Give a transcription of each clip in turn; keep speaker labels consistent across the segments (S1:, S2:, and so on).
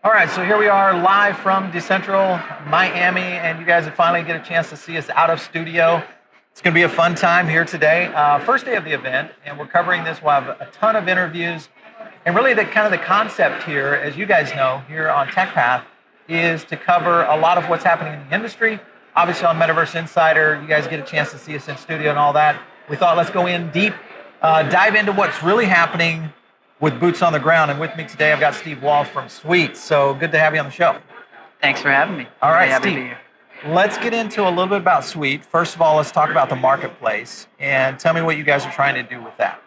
S1: All right, so here we are live from DCENTRAL, Miami, and you guys have finally get a chance to see us out of studio. It's going to be a fun time here today. First day of the event, and we're covering this. We'll have a ton of interviews, and really the concept here, as you guys know, here on TechPath, is to cover a lot of what's happening in the industry. Obviously on Metaverse Insider, you guys get a chance to see us in studio and all that. We thought let's go in deep, dive into what's really happening with boots on the ground. And with me today, I've got Steve Wall from Sweet. So good to have you on the show.
S2: Thanks for having me.
S1: All right, Steve, let's get into a little bit about Sweet. First of all, let's talk about the marketplace and tell me what you guys are trying to do with that.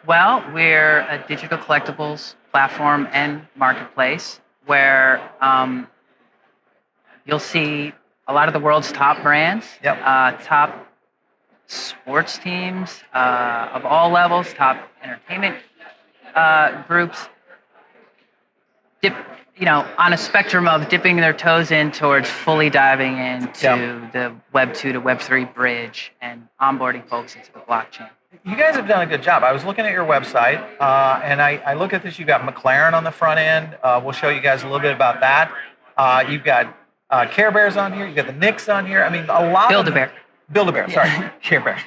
S2: Well, we're a digital collectibles platform and marketplace where you'll see a lot of the world's top brands, top sports teams of all levels, top entertainment groups, on a spectrum of dipping their toes in towards fully diving into the Web 2 to Web 3 bridge and onboarding folks into the blockchain.
S1: You guys have done a good job. I was looking at your website, and I look at this. You've got McLaren on the front end. We'll show you guys a little bit about that. You've got Care Bears on here. You've got the Knicks on here. I mean, a lot
S2: Build-A-Bear.
S1: Build-A-Bear, sorry. Care Bear.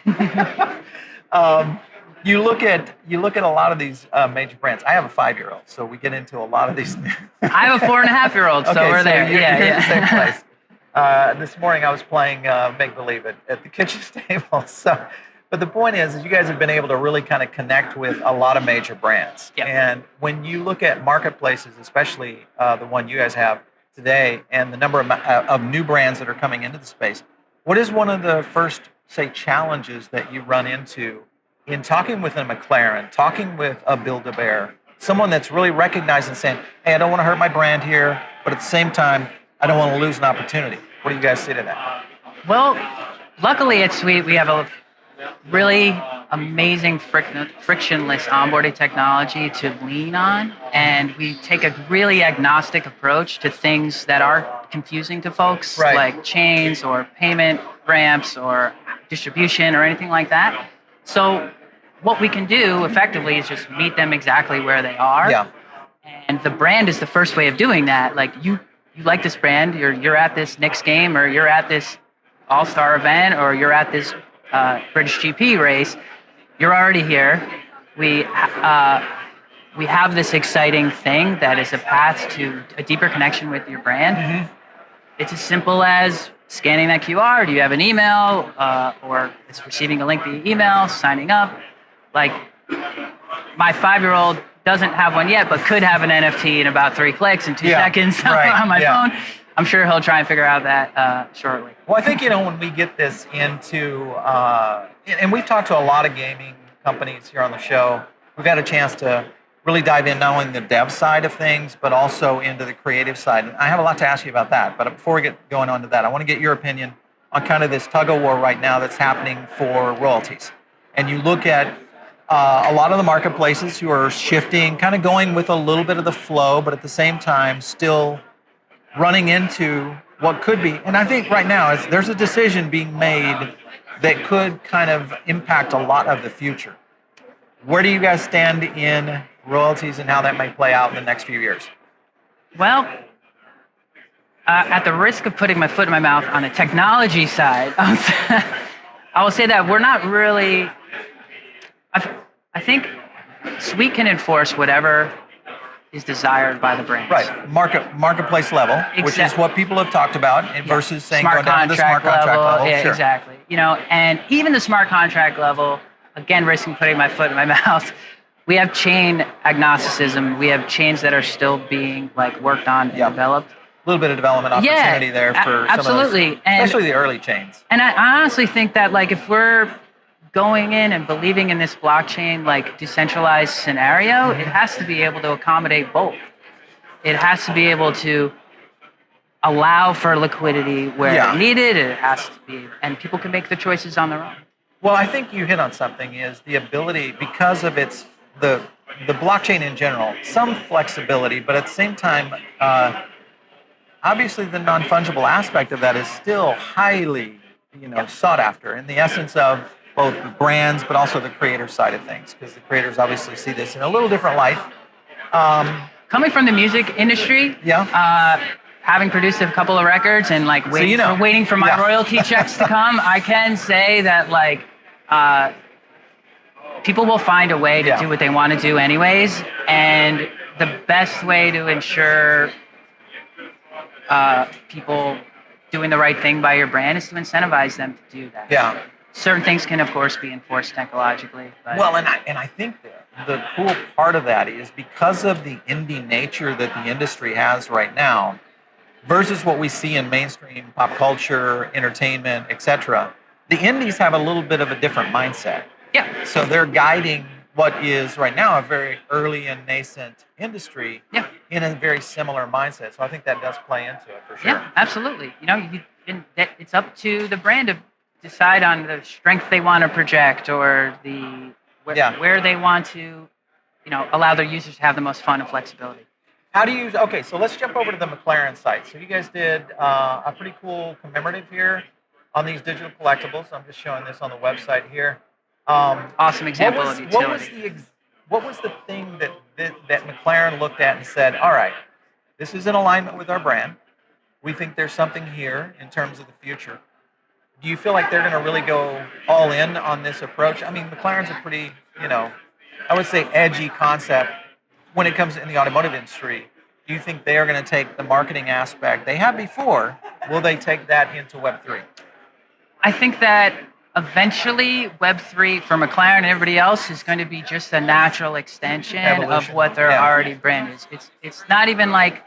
S1: You look at a lot of these major brands. I have a 5-year-old, so we get into a lot of these.
S2: I have a 4.5-year-old, so we're there.
S1: You're in the same place. This morning I was playing Make Believe at the kitchen table. But the point is you guys have been able to really kind of connect with a lot of major brands.
S2: Yep.
S1: And when you look at marketplaces, especially the one you guys have today, and the number of new brands that are coming into the space, what is one of the first, say, challenges that you run into in talking with a McLaren, talking with a Build-A-Bear, someone that's really recognized and saying, hey, I don't want to hurt my brand here, but at the same time, I don't want to lose an opportunity. What do you guys say to that?
S2: Well, luckily at Sweet, we have a really amazing frictionless onboarding technology to lean on, and we take a really agnostic approach to things that are confusing to folks,
S1: right,
S2: like chains or payment ramps or distribution or anything like that. So what we can do effectively is just meet them exactly where they are.
S1: Yeah.
S2: And the brand is the first way of doing that. Like you like this brand, you're at this Knicks game, or you're at this All-Star event, or you're at this British GP race. You're already here. We have this exciting thing that is a path to a deeper connection with your brand.
S1: Mm-hmm.
S2: It's as simple as scanning that QR. Do you have an email, or it's receiving a link via email, signing up? Like, my 5-year-old doesn't have one yet, but could have an NFT in about 3 clicks in 2 seconds on my phone. I'm sure he'll try and figure out that shortly.
S1: Well, I think, when we get this into, and we've talked to a lot of gaming companies here on the show, we've had a chance to really dive in not only the dev side of things, but also into the creative side. And I have a lot to ask you about that. But before we get going on to that, I want to get your opinion on kind of this tug of war right now that's happening for royalties. And you look at a lot of the marketplaces who are shifting, kind of going with a little bit of the flow, but at the same time still running into what could be. And I think right now there's a decision being made that could kind of impact a lot of the future. Where do you guys stand in royalties and how that may play out in the next few years?
S2: Well, at the risk of putting my foot in my mouth on the technology side, I will say that we're not really. I think Sweet can enforce whatever is desired by the brands.
S1: Right, marketplace level, which is what people have talked about, versus saying
S2: smart
S1: go down to the smart contract level.
S2: Yeah,
S1: sure.
S2: Exactly. And even the smart contract level, again, risking putting my foot in my mouth, we have chain agnosticism. We have chains that are still being worked on and developed.
S1: A little bit of development opportunity there for some
S2: absolutely.
S1: of those, especially the early chains.
S2: And I honestly think that if we're going in and believing in this blockchain decentralized scenario, it has to be able to accommodate both. It has to be able to allow for liquidity where needed. It has to be, and people can make the choices on their own.
S1: Well, I think you hit on something, is the ability, because of the blockchain in general, some flexibility, but at the same time, obviously the non-fungible aspect of that is still highly, sought after in the essence of both the brands, but also the creator side of things, because the creators obviously see this in a little different light.
S2: coming from the music industry, having produced a couple of records and like waiting for my royalty checks to come, I can say that like people will find a way to do what they want to do anyways, and the best way to ensure people doing the right thing by your brand is to incentivize them to do that.
S1: Yeah.
S2: Certain things can, of course, be enforced technologically. But
S1: well, and I think the cool part of that is because of the indie nature that the industry has right now versus what we see in mainstream pop culture, entertainment, etc. The indies have a little bit of a different mindset.
S2: Yeah.
S1: So they're guiding what is right now a very early and nascent industry in a very similar mindset. So I think that does play into it for sure.
S2: Yeah, absolutely. It's up to the brand to decide on the strength they want to project or where they want to, allow their users to have the most fun and flexibility.
S1: How do you? Okay, so let's jump over to the McLaren site. So you guys did a pretty cool commemorative here on these digital collectibles. I'm just showing this on the website here.
S2: Awesome example of utility.
S1: What was the thing that McLaren looked at and said, all right, this is in alignment with our brand. We think there's something here in terms of the future. Do you feel like they're going to really go all in on this approach? I mean, McLaren's a pretty, I would say edgy concept when it comes in the automotive industry. Do you think they are going to take the marketing aspect they have before? Will they take that into Web3?
S2: I think that eventually Web3 for McLaren and everybody else is going to be just a natural extension of what their already brand is. It's not even like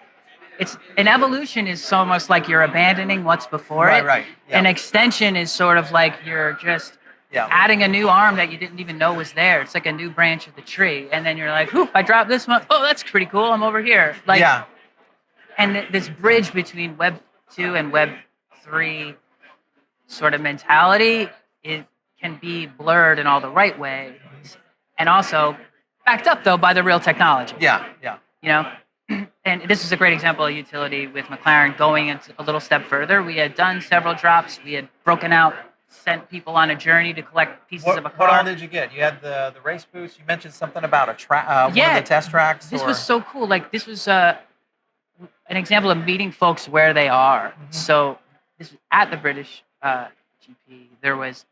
S2: it's an evolution is almost like you're abandoning what's before it.
S1: Right. Yeah.
S2: An extension is sort of like you're just adding a new arm that you didn't even know was there. It's like a new branch of the tree. And then you're like, I dropped this one. Oh, that's pretty cool. I'm over here. And this bridge between Web 2 and Web 3 sort of mentality, it can be blurred in all the right ways. And also backed up, though, by the real technology.
S1: Yeah.
S2: And this is a great example of utility with McLaren going into a little step further. We had done several drops. We had broken out, sent people on a journey to collect pieces of a car.
S1: What all did you get? You had the race boost. You mentioned something about one of the test tracks.
S2: This was so cool. Like this was an example of meeting folks where they are. Mm-hmm. So this was at the British GP. There was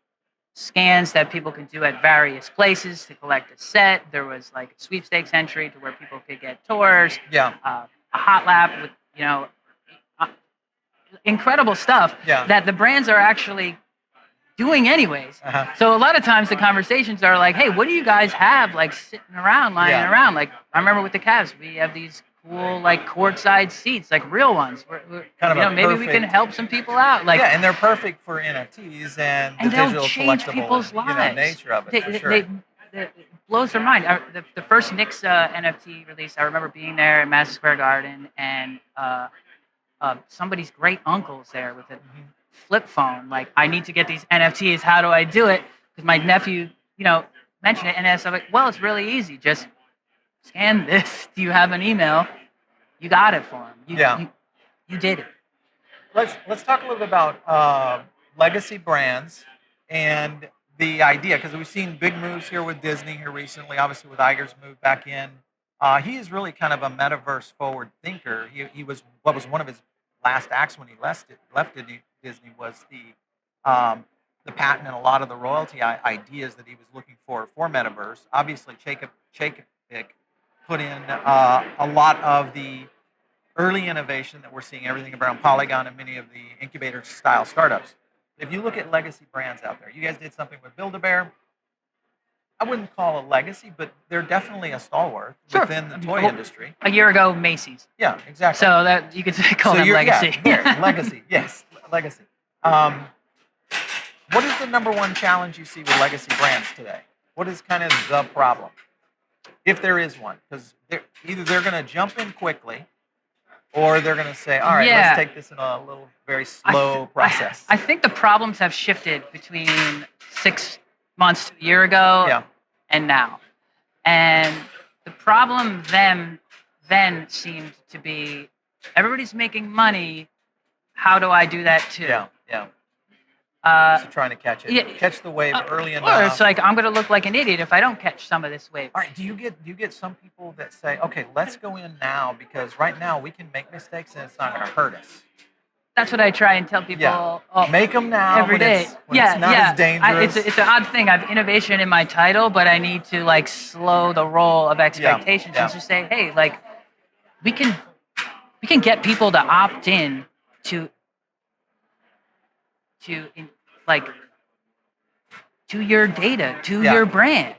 S2: scans that people can do at various places to collect a set. There was like a sweepstakes entry to where people could get tours.
S1: Yeah.
S2: A hot lap with incredible stuff that the brands are actually doing anyways. Uh-huh. So a lot of times the conversations are like, hey, what do you guys have like sitting around, lying around? Like I remember with the Cavs, we have these cool like courtside seats, like real ones. We're kind of maybe we can help some people out. Like
S1: and they're perfect for NFTs and the digital collectible
S2: people's lives.
S1: Nature of it. For sure.
S2: It blows their mind. The first Knicks NFT release, I remember being there at Madison Square Garden, and somebody's great uncle's there with a flip phone. Like, I need to get these NFTs. How do I do it? Because my nephew, mentioned it, and I'm like, well, it's really easy. Just scan this. Do you have an email? You got it for him. You did it.
S1: Let's talk a little bit about legacy brands and the idea, because we've seen big moves here with Disney here recently, obviously with Iger's move back in. He is really kind of a metaverse forward thinker. He was what was one of his last acts when he left Disney was the patent and a lot of the royalty ideas that he was looking for Metaverse. Obviously, Chapek put in a lot of the early innovation that we're seeing, everything around Polygon and many of the incubator style startups. If you look at legacy brands out there, you guys did something with Build-A-Bear. I wouldn't call a legacy, but they're definitely a stalwart within the toy industry.
S2: A year ago, Macy's.
S1: Yeah, exactly.
S2: So that you could call them legacy.
S1: Yeah, legacy. Yes, legacy. What is the number one challenge you see with legacy brands today? What is kind of the problem, if there is one? Because either they're going to jump in quickly, or they're going to say, all right, let's take this in a little very slow process.
S2: I think the problems have shifted between 6 months, a year ago, and now. And the problem then seemed to be, everybody's making money. How do I do that too?
S1: So trying to catch it,
S2: yeah,
S1: catch the wave early
S2: or
S1: enough.
S2: it's like I'm gonna look like an idiot if I don't catch some of this wave.
S1: All right, do you get some people that say, okay, let's go in now because right now we can make mistakes and it's not going to hurt us.
S2: That's what I try and tell
S1: Yeah,
S2: people
S1: make them now
S2: every
S1: when
S2: day.
S1: it's not as dangerous.
S2: It's an odd thing. I have innovation in my title, but I need to like slow the roll of expectations and just say, hey, like we can get people to opt in to like to your data, to your brand.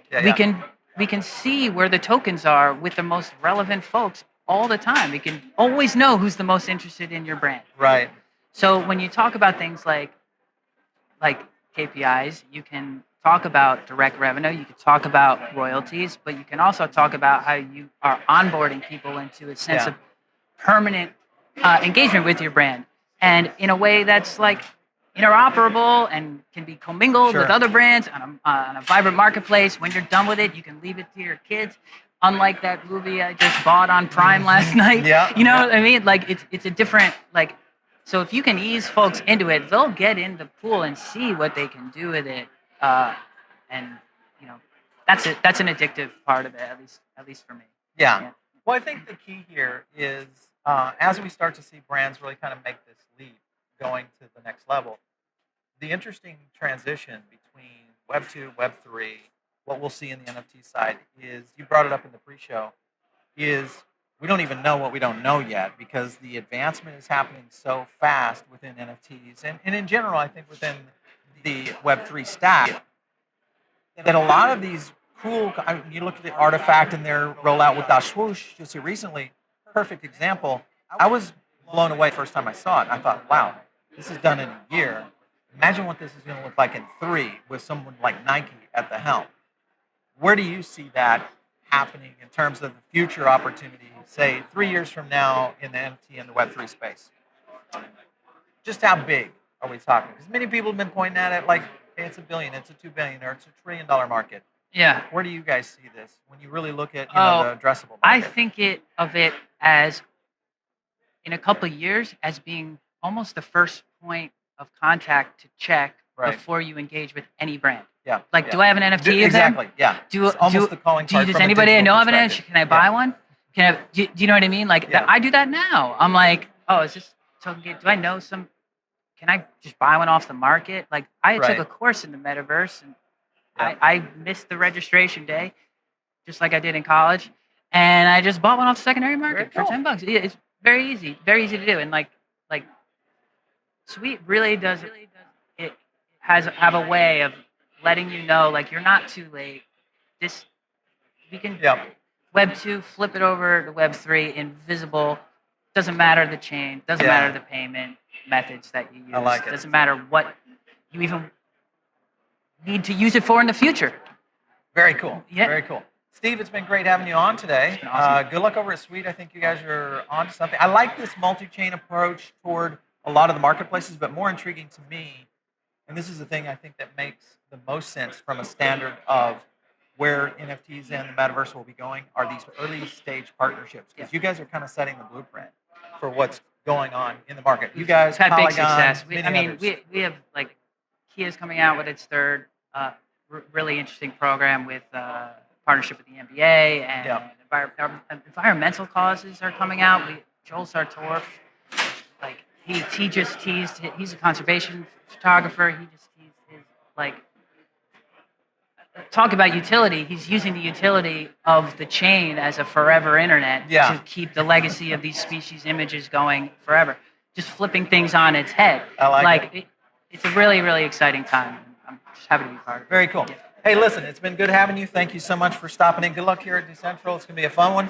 S2: We can see where the tokens are with the most relevant folks all the time. We can always know who's the most interested in your brand.
S1: Right.
S2: So when you talk about things like KPIs, you can talk about direct revenue, you can talk about royalties, but you can also talk about how you are onboarding people into a sense of permanent engagement with your brand, and in a way that's like interoperable and can be commingled with other brands on a vibrant marketplace. When you're done with it, you can leave it to your kids. Unlike that movie I just bought on Prime last night. You know what I mean? Like it's a different like. So if you can ease folks into it, they'll get in the pool and see what they can do with it. And you know, that's it. That's an addictive part of it, at least for me.
S1: Yeah. Well, I think the key here is as we start to see brands really kind of make this leap going to the next level, the interesting transition between Web 2, Web 3, what we'll see in the NFT side is, you brought it up in the pre-show, is we don't even know what we don't know yet because the advancement is happening so fast within NFTs and in general, I think within the Web3 stack, that a lot of these cool, you look at the artifact and their rollout with Dash Swoosh just here recently, perfect example. I was blown away first time I saw it. I thought, wow, this is done in a year. Imagine what this is going to look like in 3 with someone like Nike at the helm. Where do you see that happening in terms of the future opportunity, say 3 years from now in the NFT and the Web3 space? Just how big are we talking? Because many people have been pointing at it like, hey, it's $1 billion, it's a $2 billion, or it's a $1 trillion market.
S2: Yeah.
S1: Where do you guys see this when you really look at the addressable market?
S2: I think of it as in a couple of years as being almost the first point of contact to check before you engage with any brand.
S1: Yeah.
S2: Like, do I have an NFT of them?
S1: Exactly. Yeah.
S2: It's
S1: almost the calling card.
S2: Does anybody I know have an NFT? Can I buy one? Can I? Do you know what I mean? Like, I do that now. I'm like, oh, is this token? Do I know some? Can I just buy one off the market? Like, I took a course in the Metaverse, and I missed the registration day, just like I did in college, and I just bought one off the secondary market for $10. It's very easy to do, and like Sweet really does it have a way of letting you know, like, you're not too late. This we can Web 2, flip it over to Web 3, invisible. Doesn't matter the chain, doesn't matter the payment methods that you use.
S1: I like it.
S2: Doesn't matter what you even need to use it for in the future.
S1: Very cool.
S2: Yeah.
S1: Very cool. Steve, it's been great having you on today.
S2: Awesome.
S1: Good luck over at Sweet. I think you guys are onto something. I like this multi-chain approach toward a lot of the marketplaces, but more intriguing to me, and this is the thing I think that makes the most sense from a standard of where NFTs and the Metaverse will be going, are these early stage partnerships. Because you guys are kind of setting the blueprint for what's going on in the market. You guys
S2: had
S1: Polygon,
S2: big success.
S1: others.
S2: We have, like, Kia's coming out with its third really interesting program with partnership with the NBA, and environmental causes are coming out. Joel Sartor, like, he just teased. He's a conservation photographer. He just teased his, like, talk about utility. He's using the utility of the chain as a forever internet to keep the legacy of these species images going forever. Just flipping things on its head.
S1: I like it.
S2: It's a really, really exciting time. I'm just happy to be part of it.
S1: Very cool. Yeah. Hey, listen, it's been good having you. Thank you so much for stopping in. Good luck here at DCENTRAL. It's going to be a fun one.